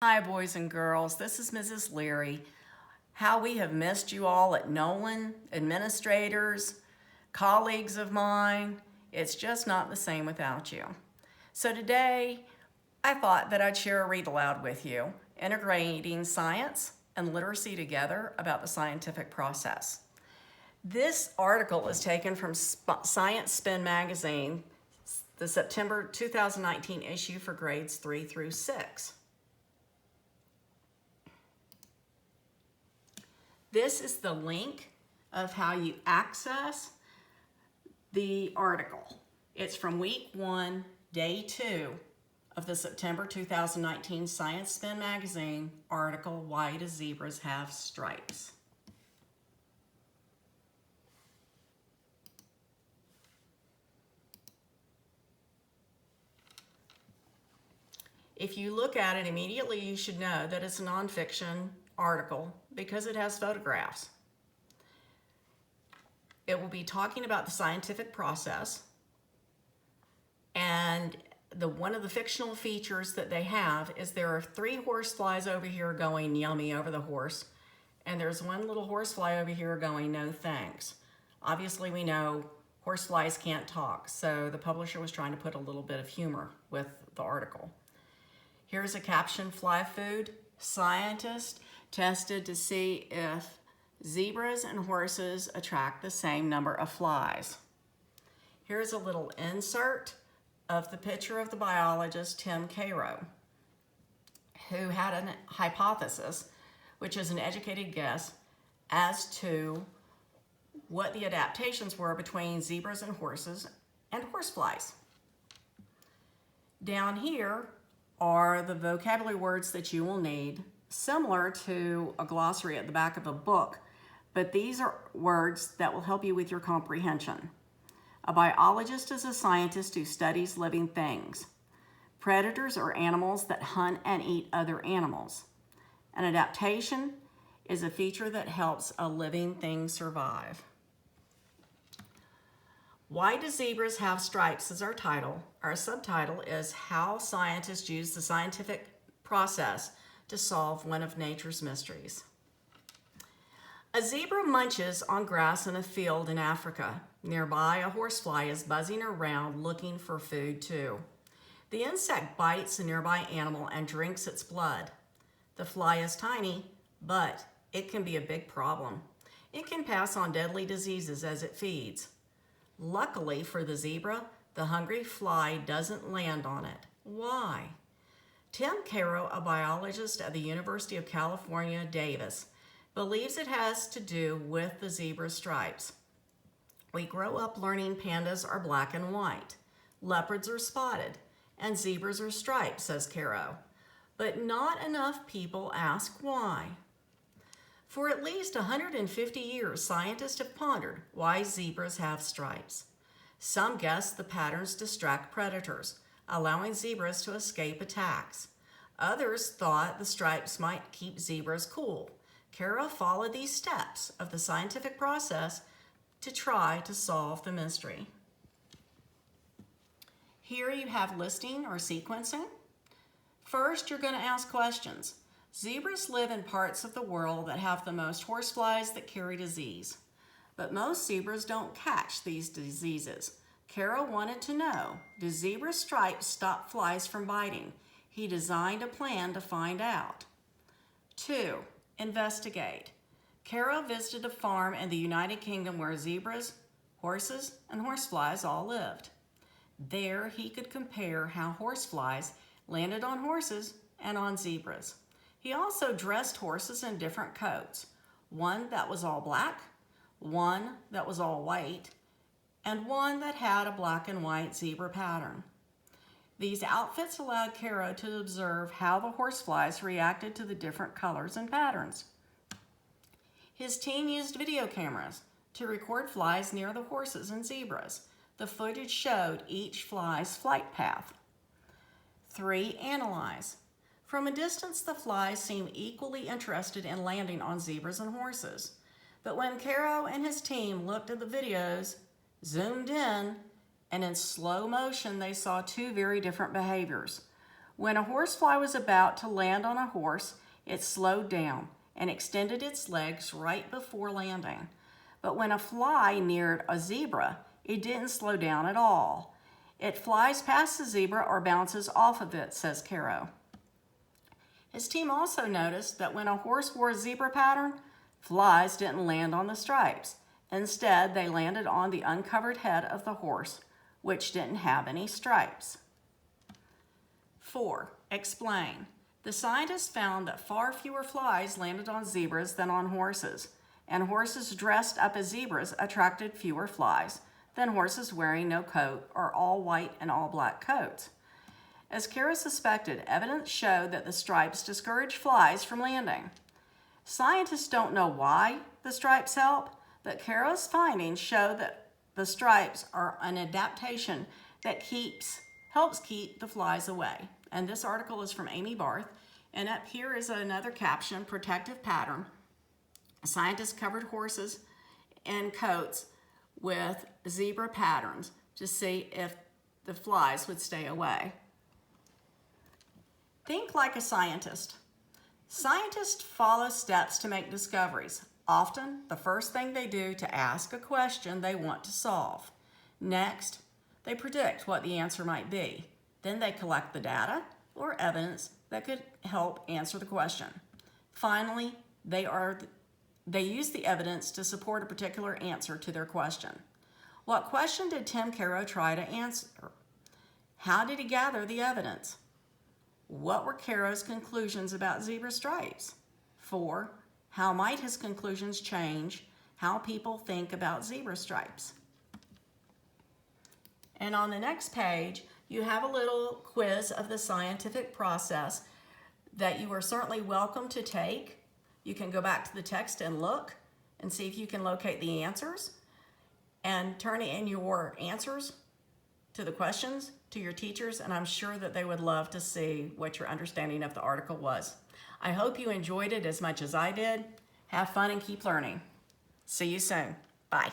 Hi, boys and girls. This is Mrs. Leary. How we have missed you all at Nolan, administrators, colleagues of mine. It's just not the same without you. So today, I thought that I'd share a read aloud with you, integrating science and literacy together about the scientific process. This article is taken from Science Spin magazine, the September 2019 issue for grades 3 through 6. This is the link of how you access the article. It's from week 1, day 2 of the September 2019 Science Spin magazine article, Why Do Zebras Have Stripes? If you look at it immediately, you should know that it's a nonfiction article because it has photographs. It will be talking about the scientific process, and one of the fictional features that they have is there are 3 horseflies over here going yummy over the horse, and there's one little horsefly over here going no thanks. Obviously we know horseflies can't talk, so the publisher was trying to put a little bit of humor with the article. Here's a caption: fly food. Scientists tested to see if zebras and horses attract the same number of flies. Here's a little insert of the picture of the biologist Tim Cairo, who had a hypothesis, which is an educated guess, as to what the adaptations were between zebras and horses and horseflies. Down here are the vocabulary words that you will need, similar to a glossary at the back of a book, but these are words that will help you with your comprehension. A biologist is a scientist who studies living things. Predators are animals that hunt and eat other animals. An adaptation is a feature that helps a living thing survive. Why Do Zebras Have Stripes is our title. Our subtitle is How Scientists Use the Scientific Process to Solve One of Nature's Mysteries. A zebra munches on grass in a field in Africa. Nearby, a horsefly is buzzing around looking for food too. The insect bites a nearby animal and drinks its blood. The fly is tiny, but it can be a big problem. It can pass on deadly diseases as it feeds. Luckily for the zebra, the hungry fly doesn't land on it. Why? Tim Cairo, a biologist at the University of California, Davis, believes it has to do with the zebra stripes. We grow up learning pandas are black and white, leopards are spotted, and zebras are striped, says Cairo. But not enough people ask why. For at least 150 years, scientists have pondered why zebras have stripes. Some guess the patterns distract predators, allowing zebras to escape attacks. Others thought the stripes might keep zebras cool. Cairo followed these steps of the scientific process to try to solve the mystery. Here you have listing or sequencing. First, you're going to ask questions. Zebras live in parts of the world that have the most horseflies that carry disease, but most zebras don't catch these diseases. Cairo wanted to know, do zebra stripes stop flies from biting? He designed a plan to find out. 2. Investigate. Cairo visited a farm in the United Kingdom where zebras, horses, and horseflies all lived. There he could compare how horseflies landed on horses and on zebras. He also dressed horses in different coats, one that was all black, one that was all white, and one that had a black and white zebra pattern. These outfits allowed Cairo to observe how the horseflies reacted to the different colors and patterns. His team used video cameras to record flies near the horses and zebras. The footage showed each fly's flight path. 3. Analyze. From a distance, the flies seem equally interested in landing on zebras and horses. But when Cairo and his team looked at the videos, zoomed in, and in slow motion, they saw 2 very different behaviors. When a horsefly was about to land on a horse, it slowed down and extended its legs right before landing. But when a fly neared a zebra, it didn't slow down at all. It flies past the zebra or bounces off of it, says Caro. His team also noticed that when a horse wore a zebra pattern, flies didn't land on the stripes. Instead, they landed on the uncovered head of the horse, which didn't have any stripes. 4. Explain. The scientists found that far fewer flies landed on zebras than on horses, and horses dressed up as zebras attracted fewer flies than horses wearing no coat or all white and all black coats. As Caro suspected, evidence showed that the stripes discourage flies from landing. Scientists don't know why the stripes help, but Caro's findings show that the stripes are an adaptation that helps keep the flies away. And this article is from Amy Barth. And up here is another caption, protective pattern. Scientists covered horses in coats with zebra patterns to see if the flies would stay away. Think like a scientist. Scientists follow steps to make discoveries. Often, the first thing they do to ask a question they want to solve. Next, they predict what the answer might be. Then they collect the data or evidence that could help answer the question. Finally, they use the evidence to support a particular answer to their question. What question did Tim Caro try to answer? How did he gather the evidence? What were Caro's conclusions about zebra stripes? 4. How might his conclusions change how people think about zebra stripes? And on the next page, you have a little quiz of the scientific process that you are certainly welcome to take. You can go back to the text and look and see if you can locate the answers and turn in your answers to the questions to your teachers, and I'm sure that they would love to see what your understanding of the article was. I hope you enjoyed it as much as I did. Have fun and keep learning. See you soon. Bye.